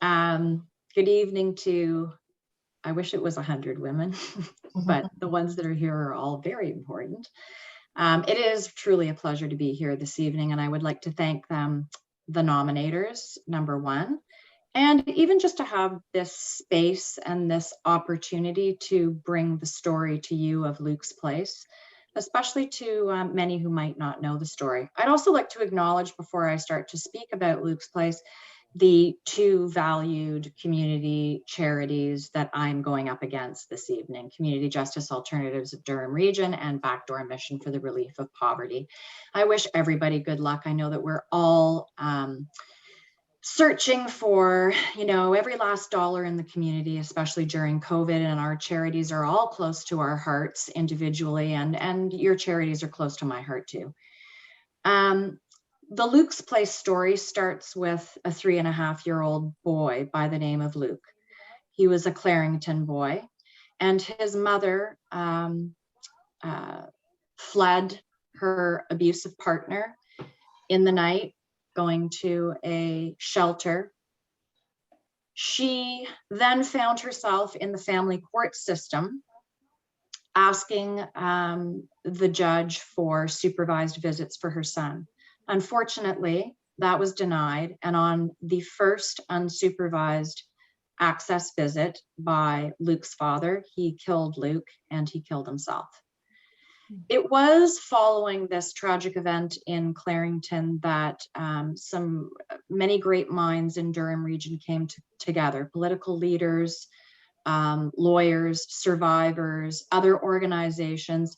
Good evening to, I wish it was 100 women, but the ones that are here are all very important. It is truly a pleasure to be here this evening, and I would like to thank the nominators, number one, and even just to have this space and this opportunity to bring the story to you of Luke's Place, especially to many who might not know the story. I'd also like to acknowledge, before I start to speak about Luke's Place, the two valued community charities that I'm going up against this evening: Community Justice Alternatives of Durham Region and Backdoor Mission for the Relief of Poverty. I wish everybody good luck. I know that we're all searching for, every last dollar in the community, especially during COVID, and our charities are all close to our hearts individually, and your charities are close to my heart too. The Luke's Place story starts with a 3.5-year-old boy by the name of Luke. He was a Clarington boy, and his mother fled her abusive partner in the night, going to a shelter. She then found herself in the family court system, asking the judge for supervised visits for her son. Unfortunately, that was denied, and on the first unsupervised access visit by Luke's father, he killed Luke and he killed himself. It was following this tragic event in Clarington that many great minds in Durham region came together: political leaders, lawyers, survivors, other organizations,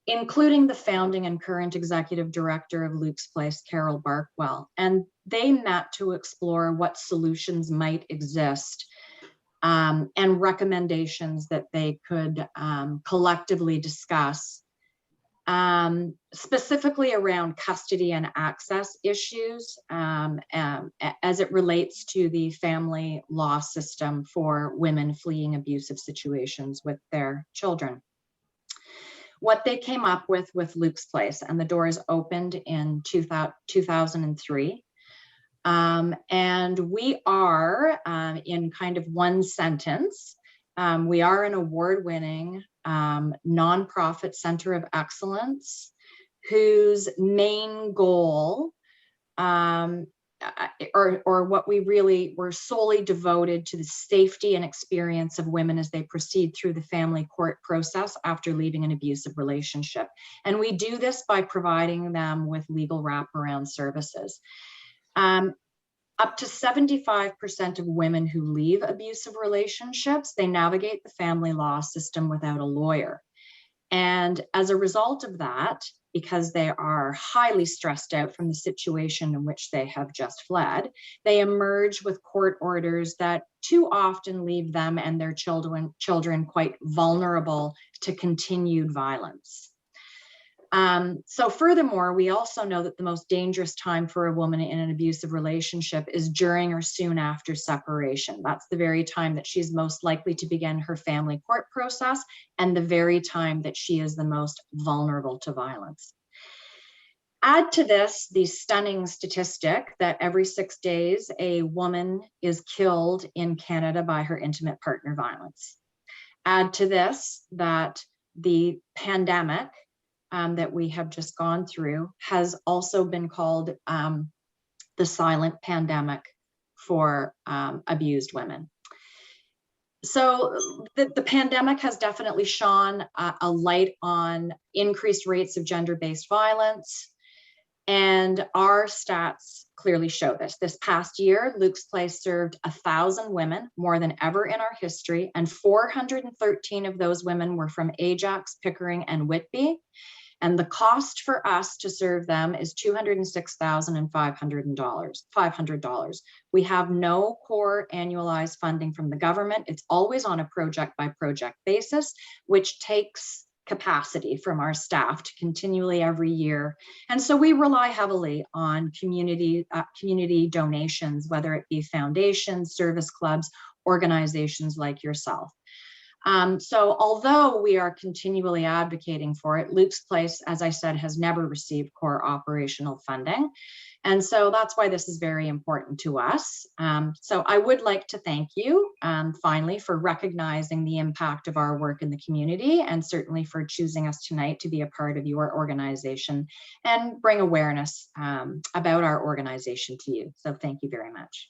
including the founding and current executive director of Luke's Place, Carol Barkwell. And they met to explore what solutions might exist and recommendations that they could collectively discuss, specifically around custody and access issues as it relates to the family law system for women fleeing abusive situations with their children. What they came up with Luke's Place, and the doors opened in 2003. And we are, in kind of one sentence, we are an award-winning nonprofit center of excellence whose main goal, or what we really were solely devoted to, the safety and experience of women as they proceed through the family court process after leaving an abusive relationship. And we do this by providing them with legal wraparound services. Up to 75% of women who leave abusive relationships, they navigate the family law system without a lawyer. And as a result of that, because they are highly stressed out from the situation in which they have just fled, they emerge with court orders that too often leave them and their children quite vulnerable to continued violence. So furthermore, we also know that the most dangerous time for a woman in an abusive relationship is during or soon after separation. That's the very time that she's most likely to begin her family court process, and the very time that she is the most vulnerable to violence. Add to this the stunning statistic that every 6 days, a woman is killed in Canada by her intimate partner violence. Add to this that the pandemic that we have just gone through has also been called the silent pandemic for abused women. So the pandemic has definitely shone a light on increased rates of gender-based violence, and our stats clearly show this. This past year, Luke's Place served 1,000 women, more than ever in our history, and 413 of those women were from Ajax, Pickering, and Whitby. And the cost for us to serve them is $206,500. We have no core annualized funding from the government. It's always on a project-by-project basis, which takes capacity from our staff to continually every year. And so we rely heavily on community donations, whether it be foundations, service clubs, organizations like yourself. So although we are continually advocating for it, Luke's Place, as I said, has never received core operational funding. And so that's why this is very important to us. So I would like to thank you finally for recognizing the impact of our work in the community, and certainly for choosing us tonight to be a part of your organization and bring awareness about our organization to you. So thank you very much.